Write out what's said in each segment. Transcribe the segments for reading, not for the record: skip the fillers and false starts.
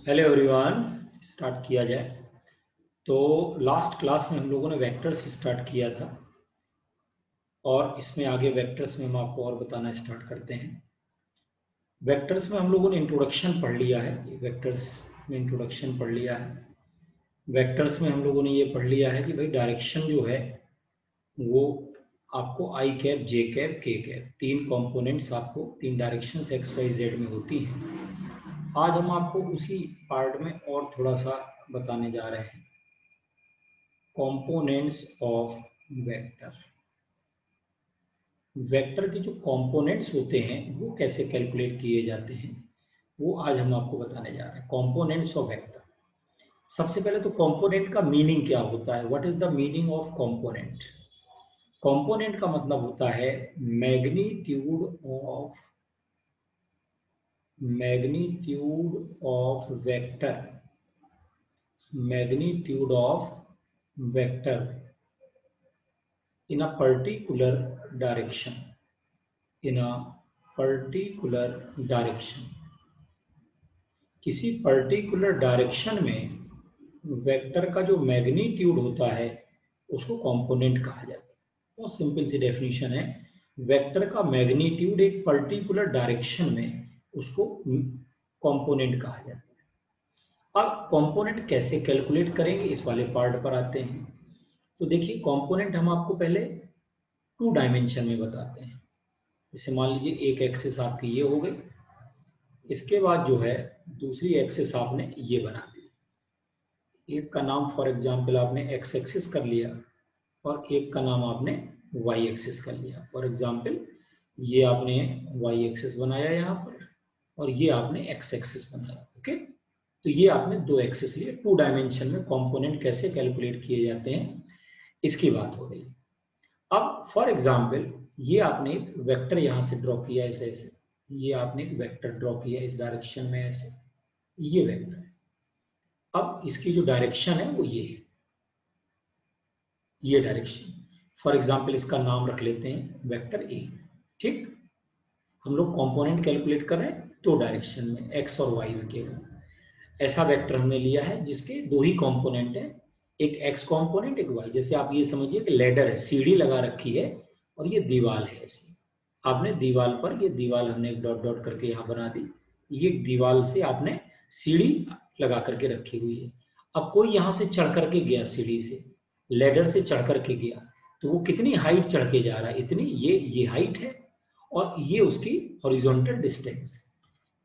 Hello everyone, start किया जाए। तो लास्ट क्लास में हम लोगों ने वेक्टर्स स्टार्ट किया था और इसमें आगे वेक्टर्स में हम आपको और बताना स्टार्ट करते हैं। वेक्टर्स में हम लोगों ने इंट्रोडक्शन पढ़ लिया है, वेक्टर्स में इंट्रोडक्शन पढ़ लिया है। वेक्टर्स में हम लोगों ने ये पढ़ लिया है कि भाई डायरेक्शन जो है वो आपको आई कैप, जे कैप, के कैप, तीन कंपोनेंट्स आपको तीन डायरेक्शंस एक्स वाई जेड में होती हैं। आज हम आपको उसी पार्ट में और थोड़ा सा बताने जा रहे हैं, कंपोनेंट्स ऑफ वेक्टर। वेक्टर के जो कंपोनेंट्स होते हैं वो कैसे कैलकुलेट किए जाते हैं वो आज हम आपको बताने जा रहे हैं। कंपोनेंट्स ऑफ वेक्टर, सबसे पहले तो कंपोनेंट का मीनिंग क्या होता है, what is the meaning of component. Component का मतलब होता है magnitude of vector, magnitude of vector in a particular direction, in a particular direction। किसी पर्टिकुलर डायरेक्शन में वेक्टर का जो मैग्नीट्यूड होता है उसको कंपोनेंट कहा जाता है। बहुत सिंपल सी डेफिनेशन है, वेक्टर का मैग्नीट्यूड एक पर्टिकुलर डायरेक्शन में उसको कंपोनेंट कहा जाता है। अब कंपोनेंट कैसे कैलकुलेट करेंगे इस वाले पार्ट पर आते हैं। तो देखिए, कंपोनेंट हम आपको पहले टू डायमेंशन में बताते हैं। जैसे मान लीजिए एक एक्सिस आपकी ये हो गई, इसके बाद जो है दूसरी एक्सिस आपने ये बना दी। एक का नाम फॉर एग्जांपल आपने एक्स एक्सिस कर लिया और एक का नाम आपने वाई एक्सिस कर लिया। फॉर एग्जांपल ये आपने वाई एक्सिस बनाया यहाँ पर और ये आपने एक्स एक्सिस बनाया। ओके, तो ये आपने दो एक्सिस लिए। टू डायमेंशन में कंपोनेंट कैसे कैलकुलेट किए जाते हैं इसकी बात हो रही है। अब फॉर एग्जाम्पल ये आपने एक वेक्टर यहां से ड्रॉ किया ऐसे ऐसे, ये आपने एक वेक्टर ड्रॉ किया इस डायरेक्शन में ऐसे, ये वेक्टर है। अब इसकी जो डायरेक्शन है वो ये है, ये डायरेक्शन। फॉर एग्जाम्पल इसका नाम रख लेते हैं वेक्टर ए। ठीक, हम लोग कंपोनेंट कैलकुलेट कर रहे हैं दो डायरेक्शन में, एक्स और वाई में केवल। ऐसा वेक्टर हमने लिया है जिसके दो ही कंपोनेंट है, एक एक्स कंपोनेंट एक वाई। जैसे आप ये समझिए कि लेडर है, सीढ़ी लगा रखी है और ये दीवार है ऐसी। आपने दीवार पर, ये दीवार हमने एक डॉट डॉट करके यहाँ बना दी, ये दीवार से आपने सीढ़ी लगा करके रखी हुई है। अब कोई यहाँ से चढ़ करके गया, सीढ़ी से लेडर से चढ़ करके गया, तो वो कितनी हाइट चढ़ के जा रहा है, इतनी, ये हाइट है और ये उसकी हॉरिजॉन्टल डिस्टेंस।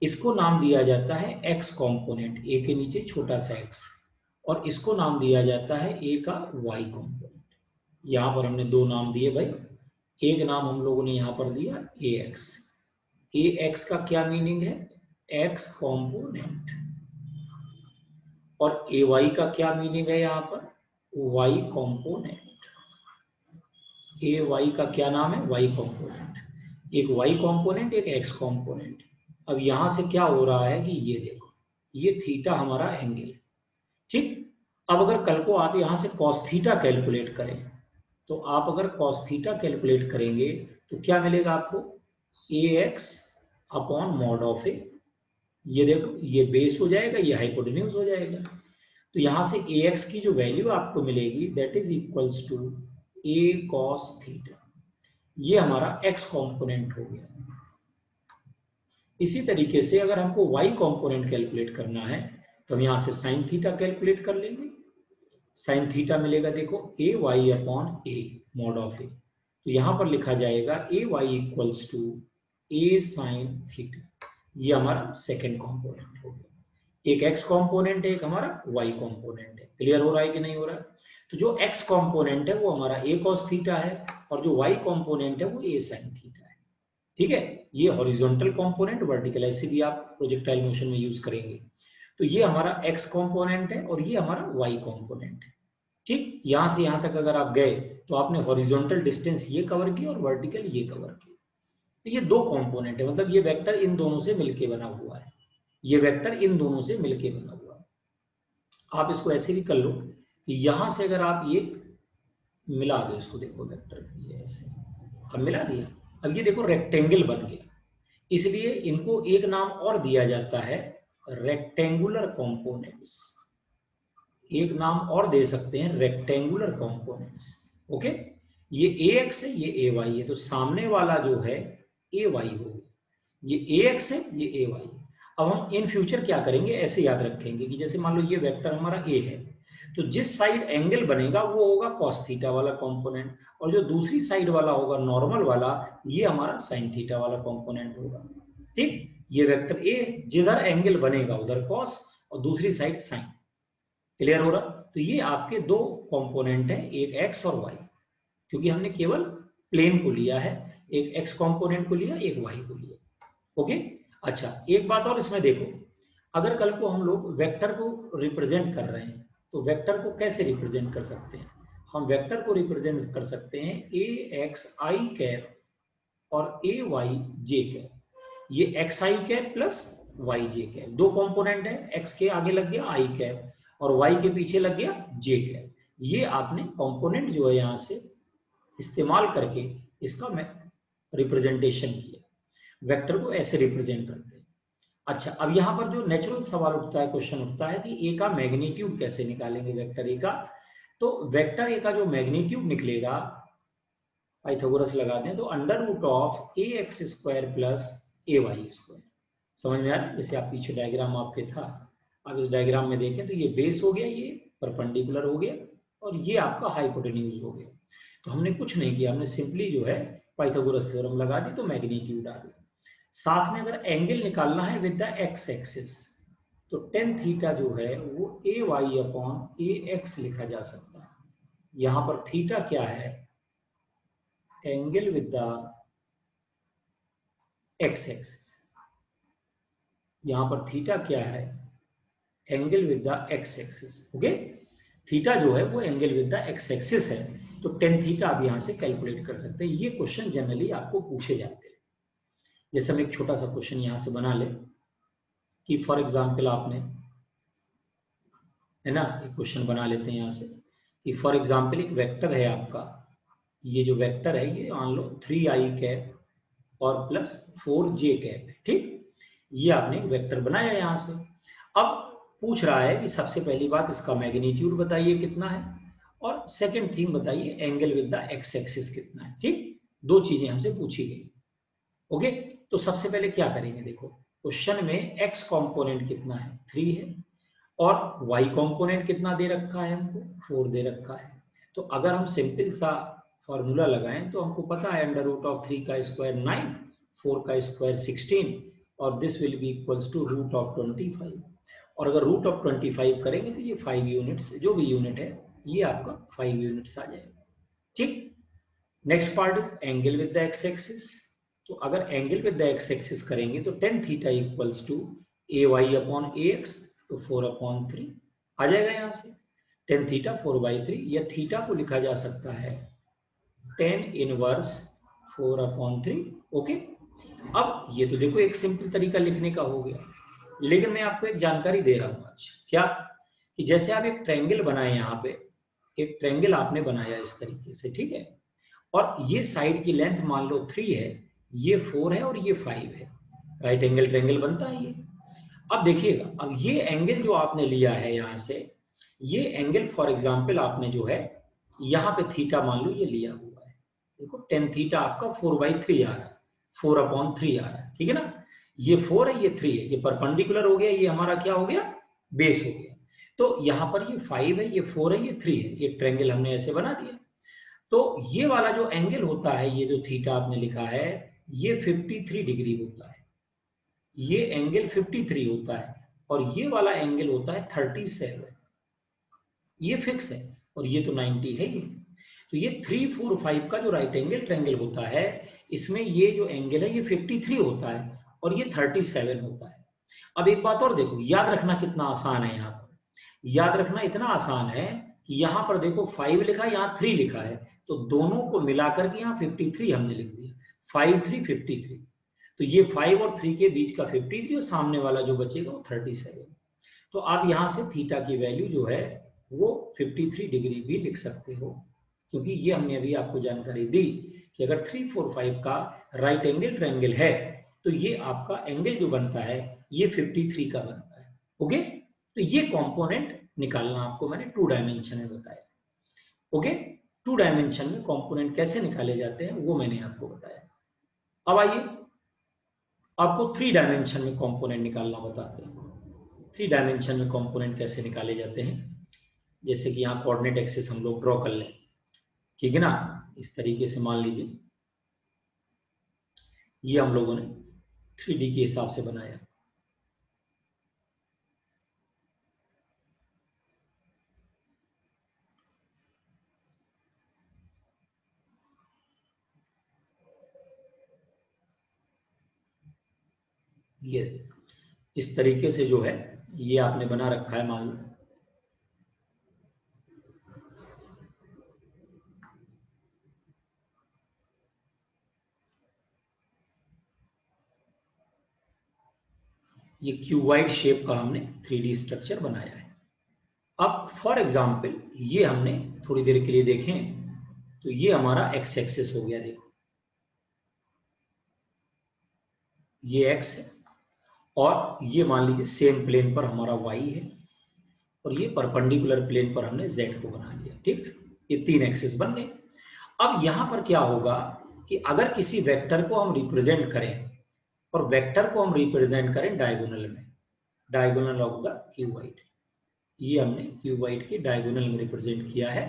इसको नाम दिया जाता है एक्स कंपोनेंट, ए के नीचे छोटा सा एक्स, और इसको नाम दिया जाता है ए का वाई कंपोनेंट। यहाँ पर हमने दो नाम दिए भाई, एक नाम हम लोगों ने यहाँ पर दिया ए एक्स। ए एक्स का क्या मीनिंग है, एक्स कंपोनेंट, और ए वाई का क्या मीनिंग है यहाँ पर, वाई कंपोनेंट। ए वाई का क्या नाम है, वाई कंपोनेंट। एक वाई कंपोनेंट एक एक्स कंपोनेंट। अब यहां से क्या हो रहा है कि ये देखो, ये थीटा हमारा एंगल। ठीक, अब अगर कल को आप यहां से कॉस थीटा कैलकुलेट करें, तो आप अगर कॉस थीटा कैलकुलेट करेंगे तो क्या मिलेगा आपको, ए एक्स अपॉन मॉड ऑफ ए। ये देखो, ये बेस हो जाएगा, ये हाइपोटेन्यूज हो जाएगा। तो यहां से ए एक्स की जो वैल्यू आपको मिलेगी that is equals to a cos theta. ये हमारा एक्स कंपोनेंट हो गया। इसी तरीके से अगर हमको वाई कंपोनेंट कैलकुलेट करना है तो हम यहां से साइन थीटा कैलकुलेट कर लेंगे। साइन थीटा मिलेगा, देखो a y upon a mod of a, तो यहां पर लिखा जाएगा a y equals to a sine theta. ये हमारा सेकेंड कंपोनेंट हो गया। एक एक्स कंपोनेंट है, एक हमारा वाई कंपोनेंट है। क्लियर हो रहा है कि नहीं हो रहा है। तो जो एक्स कंपोनेंट है वो हमारा ए कॉस थीटा है और जो वाई कंपोनेंट है वो ए साइन थीटा है। ठीक है, ये हॉरिजॉन्टल कंपोनेंट, वर्टिकल ऐसे भी आप प्रोजेक्टाइल मोशन में यूज करेंगे। तो ये हमारा एक्स कंपोनेंट है और ये हमारा वाई कंपोनेंट है। ठीक, यहां से यहां तक अगर आप गए तो आपने हॉरिजॉन्टल डिस्टेंस ये कवर की और वर्टिकल ये कवर की। तो ये दो कंपोनेंट है, मतलब ये वेक्टर इन दोनों से मिलके बना हुआ है, ये वेक्टर इन दोनों से मिलके बना हुआ है। आप इसको ऐसे भी कर लो कि यहां से अगर आप ये मिला दो इसको, देखो वेक्टर ये ऐसे अब मिला दिया, अब ये देखो रेक्टेंगल बन गया। इसलिए इनको एक नाम और दिया जाता है रेक्टेंगुलर कंपोनेंट्स, एक नाम और दे सकते हैं रेक्टेंगुलर कंपोनेंट्स। ओके, ये ax है, ये ay है, तो सामने वाला जो है ay होगा, ये ax है, ये ay। अब हम इन फ्यूचर क्या करेंगे, ऐसे याद रखेंगे कि जैसे मान लो ये वेक्टर हमारा a है, तो जिस साइड एंगल बनेगा वो होगा cos थीटा वाला कंपोनेंट, और जो दूसरी साइड वाला होगा नॉर्मल वाला, ये हमारा sin थीटा वाला कंपोनेंट होगा। ठीक, ये वेक्टर a जिधर एंगल बनेगा उधर cos और दूसरी साइड sin। क्लियर हो रहा? तो ये आपके दो कंपोनेंट हैं, एक x और y, क्योंकि हमने केवल प्लेन को लिया है, एक x कंपोनेंट को लिया, एक y को लिया। ओके, अच्छा एक बात और इसमें देखो, अगर कल को हम लोग वेक्टर को रिप्रेजेंट कर रहे हैं तो वेक्टर को कैसे रिप्रेजेंट कर सकते हैं? हम वेक्टर को रिप्रेजेंट कर सकते हैं ax i कैप और ay j कैप। ये xi cap plus yj cap, दो कंपोनेंट है, x के आगे लग गया i कैप और y के पीछे लग गया j कैप। ये आपने कंपोनेंट जो है यहां से इस्तेमाल करके इसका रिप्रेजेंटेशन किया, वेक्टर को ऐसे रिप्रेजेंट करते हैं। अच्छा, अब यहां पर जो नेचुरल सवाल उठता है, क्वेश्चन उठता है कि ए का मैग्नीट्यूड कैसे निकालेंगे वेक्टर ए का। तो वेक्टर ए का जो मैग्नीट्यूड निकलेगा, पाइथागोरस लगा दें तो under root of a x square plus a y square. समझ में आ रहा है? जैसे आप पीछे डायग्राम आपके था, अब इस डायग्राम में देखें तो ये बेस हो गया, ये परपेंडिकुलर हो गया और ये आपका हाइपोटेन्यूज हो गया। तो हमने कुछ नहीं किया, हमने सिंपली जो है पाइथागोरस थ्योरम लगा दी तो मैग्नीट्यूड आ गया। साथ में अगर एंगल निकालना है विद द एक्स एक्सिस, तो टेन थीटा जो है वो ए वाई अपॉन ए एक्स लिखा जा सकता है। यहां पर थीटा क्या है, angle with the x axis. यहां पर थीटा क्या है, angle with the x axis. Okay, theta जो है वो angle with the x axis है, तो टेन थीटा आप यहां से कैलकुलेट कर सकते हैं। ये क्वेश्चन जनरली आपको पूछे जाते हैं। जैसे हम एक छोटा सा क्वेश्चन यहां से बना ले कि फॉर एग्जांपल आपने, है ना, एक क्वेश्चन बना लेते हैं यहां से कि फॉर एग्जांपल एक वेक्टर है आपका, ये जो वेक्टर है ये मान लो 3i कैप और प्लस 4j कैप है। ठीक, ये आपने एक वेक्टर बनाया यहां से। अब पूछ रहा है कि सबसे पहली बात इसका मैग्नीट्यूड बताइए कितना है, और सेकंड थिंग बताइए angle with the x axis कितना है। ठीक, दो चीजें हमसे पूछी गई। ओके, तो सबसे पहले क्या करेंगे, देखो क्वेश्चन में x कंपोनेंट कितना है, 3 है, और y कंपोनेंट कितना दे रखा है हमको, 4 दे रखा है। तो अगर हम सिंपल सा फॉर्मूला लगाएं तो हमको पता है अंडर रूट ऑफ 3 का स्क्वायर 9, 4 का स्क्वायर 16 और this will be equals to root of 25। और अगर रूट ऑफ 25 करेंगे तो ये 5 यूनिट्स, जो भी यूनिट है ये आपका 5 यूनिट्स आ जाएगा। ठीक, next part is angle with the x axis. तो अगर angle with the x axis करेंगे तो tan theta equals to a y upon a x, तो 4/3 आ जाएगा यहां से। टेन थीटा 4/3, या थीटा को लिखा जा सकता है टेन इनवर्स 4/3। ओके, अब ये तो देखो एक सिंपल तरीका लिखने का हो गया, लेकिन मैं आपको एक जानकारी दे रहा हूं आज, क्या कि जैसे आप एक ट्रायंगल बनाए, यहाँ पे एक ट्रायंगल आपने बनाया इस तरीके से, ठीक है, और ये साइड की लेंथ मान लो 3 है, ये 4 है और ये 5 है, राइट एंगल ट्रायंगल बनता है ये। अब देखिएगा, अब ये एंगल जो आपने लिया है यहां से, ये एंगल फॉर एग्जांपल आपने जो है यहाँ पे थीटा मान लो ये लिया हुआ है, देखो टेन थीटा आपका 4/3 आ रहा है, 4/3 आ रहा है, ठीक है ना। ये 4 है, ये 3 है, ये परपेंडिकुलर हो गया, ये हमारा क्या हो गया, बेस हो गया। तो यहाँ पर ये 5 है, ये 4 है, ये 3 है, ये ट्रायंगल हमने ऐसे बना दिया। तो ये वाला जो एंगल होता है, ये जो थीटा आपने लिखा है, ये 53 डिग्री होता है, ये एंगल 53 होता है, और ये वाला एंगल होता है 37, ये फिक्स है, और ये तो 90 है ये। तो ये 3, 4, 5 का जो राइट एंगल ट्रायंगल होता है, इसमें ये जो एंगल है ये 53 होता है और ये 37 होता है। अब एक बात और देखो, याद रखना कितना आसान है, यहाँ पर याद रखना इतना आसान है कि यहाँ पर देखो 5 लिखा है, यहाँ 3 लिखा है, तो दोनों को मिलाकर के यहाँ 53 हमने लिख दिया, 5, 3, 53। तो ये 5 और 3 के बीच का 53 और सामने वाला जो बचेगा वो 37। तो आप यहाँ से थीटा की वैल्यू जो है वो 53 डिग्री भी लिख सकते हो, क्योंकि ये हमने अभी आपको जानकारी दी कि अगर 3, 4, 5 का राइट एंगल ट्रायंगल है तो ये आपका एंगल जो बनता है ये 53 का बनता है। ओके, तो ये कंपोनेंट निकालना आपको मैंने 2 डायमेंशन में बताया। ओके, 2 डायमेंशन में कंपोनेंट कैसे निकाले जाते हैं वो मैंने आपको बताया। अब आइए आपको 3 डायमेंशन में कंपोनेंट निकालना बताते हैं। 3 डायमेंशन में कंपोनेंट कैसे निकाले जाते हैं, जैसे कि यहाँ कोऑर्डिनेट एक्सिस हम लोग ड्रॉ कर लें, ठीक है ना। इस तरीके से मान लीजिए ये हम लोगों ने 3D के हिसाब से बनाया। ये इस तरीके से जो है ये आपने बना रखा है, मान लो। ये क्यूबॉइड शेप का हमने 3D स्ट्रक्चर बनाया है। अब फॉर एग्जांपल ये हमने थोड़ी देर के लिए देखें तो ये हमारा एक्स एक्सिस हो गया, देखो ये एक्स है और ये मान लीजिए सेम प्लेन पर हमारा वाई है और ये परपेंडिकुलर प्लेन पर हमने जेड को बना लिया, ठीक। ये 3 एक्सिस बन गए। अब यहां पर क्या होगा कि अगर किसी वेक्टर को हम रिप्रेजेंट करें और वेक्टर को हम रिप्रेजेंट करें डायगोनल में, डायगोनल ऑफ द क्यूबॉइड, ये हमने क्यूबॉइड के डायगोनल में रिप्रेजेंट किया है।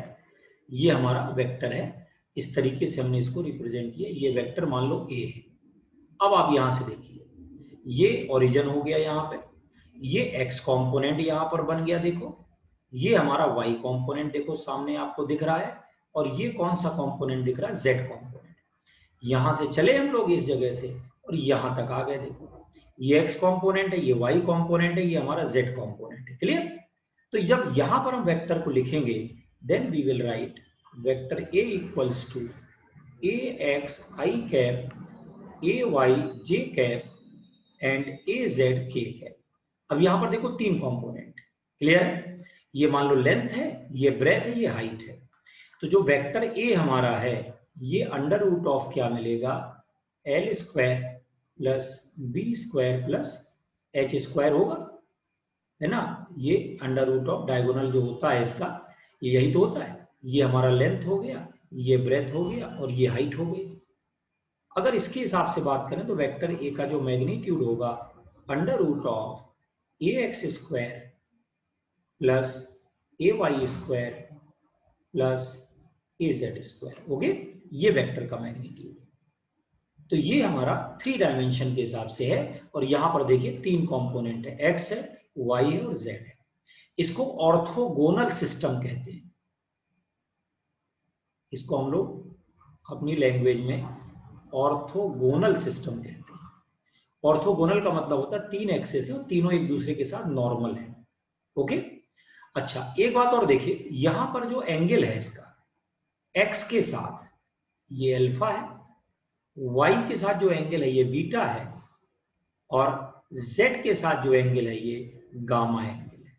ये हमारा वेक्टर है, इस तरीके से हमने इसको रिप्रेजेंट किया। ये वेक्टर मान लो ए है। अब आप यहां से देखिए ये ओरिजिन हो गया, यहाँ पे ये एक्स कंपोनेंट यहाँ पर बन गया, देखो ये हमारा वाई कंपोनेंट देखो सामने आपको दिख रहा है, और ये कौन सा कंपोनेंट दिख रहा है, जेड कंपोनेंट। यहां से चले हम लोग इस जगह से और यहां तक आ गए, देखो ये एक्स कंपोनेंट है, ये वाई कंपोनेंट है, ये हमारा जेड कंपोनेंट है। क्लियर। तो जब यहां पर हम वेक्टर को लिखेंगे then we will write vector a equals to a x i cap a y j cap and a z k cap. अब यहां पर देखो 3 कंपोनेंट, क्लियर है। ये मान लो लेंथ है, ये ब्रेथ है, ये हाइट है। तो जो वेक्टर ए हमारा है ये अंडर रूट ऑफ क्या मिलेगा, l square plus b square plus h square होगा, है ना। ये अंडर रूट ऑफ डायगोनल जो होता है इसका, ये यही तो होता है। ये हमारा लेंथ हो गया, ये ब्रेथ हो गया और ये हाइट हो गई। अगर इसके हिसाब से बात करें तो वेक्टर ए का जो मैग्नीट्यूड होगा under root of a x square plus a y square plus a z square, okay. ये वेक्टर का मैग्नीट्यूड। तो ये हमारा 3 डायमेंशन के हिसाब से है। और यहां पर देखिए 3 कंपोनेंट है, एक्स है, वाई है और जेड है। इसको ऑर्थोगोनल सिस्टम कहते हैं। इसको हम लोग अपनी लैंग्वेज में ऑर्थोगोनल सिस्टम कहते हैं। ऑर्थोगोनल का मतलब होता है 3 एक्सेस है और तीनों एक दूसरे के साथ नॉर्मल है, ओके। अच्छा एक बात और देखिए, यहां पर जो एंगल है इसका एक्स के साथ ये अल्फा है, वाई के साथ जो एंगल है ये बीटा है, और जेड के साथ जो एंगल है ये गामा एंगल है।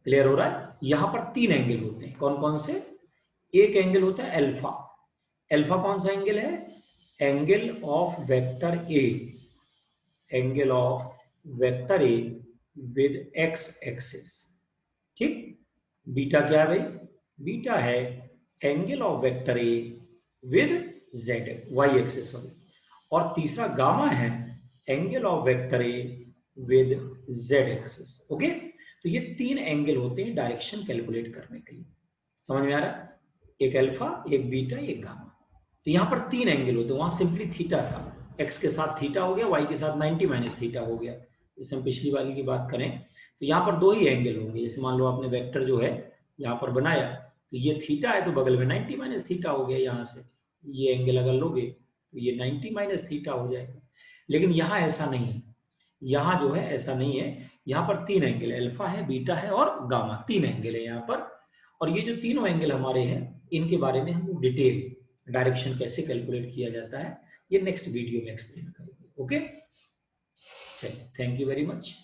क्लियर हो रहा है। यहां पर 3 एंगल होते हैं, कौन कौन से। एक एंगल होता है अल्फा। अल्फा कौन सा एंगल है, angle of vector a, angle of vector a with x axis, ठीक। बीटा क्या है भाई, बीटा है angle of vector a with z y axis, और तीसरा गामा है angle of vector a with z axis, okay. तो ये 3 एंगल होते हैं डायरेक्शन कैलकुलेट करने के लिए। समझ में आ रहा है, एक अल्फा, एक बीटा, एक गामा। तो यहाँ पर 3 एंगल होते हैं, वहां सिंपली थीटा था, एक्स के साथ थीटा हो गया, वाई के साथ 90 माइनस थीटा हो गया। जैसे हम पिछली वाली की बात करें तो यहाँ पर 2 ही एंगल होंगे। जैसे मान लो आपने वेक्टर जो है यहाँ पर बनाया तो ये थीटा है, तो बगल में 90 माइनस थीटा हो गया। यहाँ से ये एंगल अगर लोगे तो ये 90 माइनस थीटा हो जाएगा। लेकिन यहाँ ऐसा नहीं है, यहाँ जो है ऐसा नहीं है। यहाँ पर 3 एंगल है, अल्फा है, बीटा है और गामा, 3 एंगल है यहाँ पर। और ये जो तीनों एंगल हमारे हैं इनके बारे में हम डिटेल डायरेक्शन कैसे कैलकुलेट किया जाता है ये नेक्स्ट वीडियो में एक्सप्लेन करेंगे, ओके। चलिए, थैंक यू वेरी मच।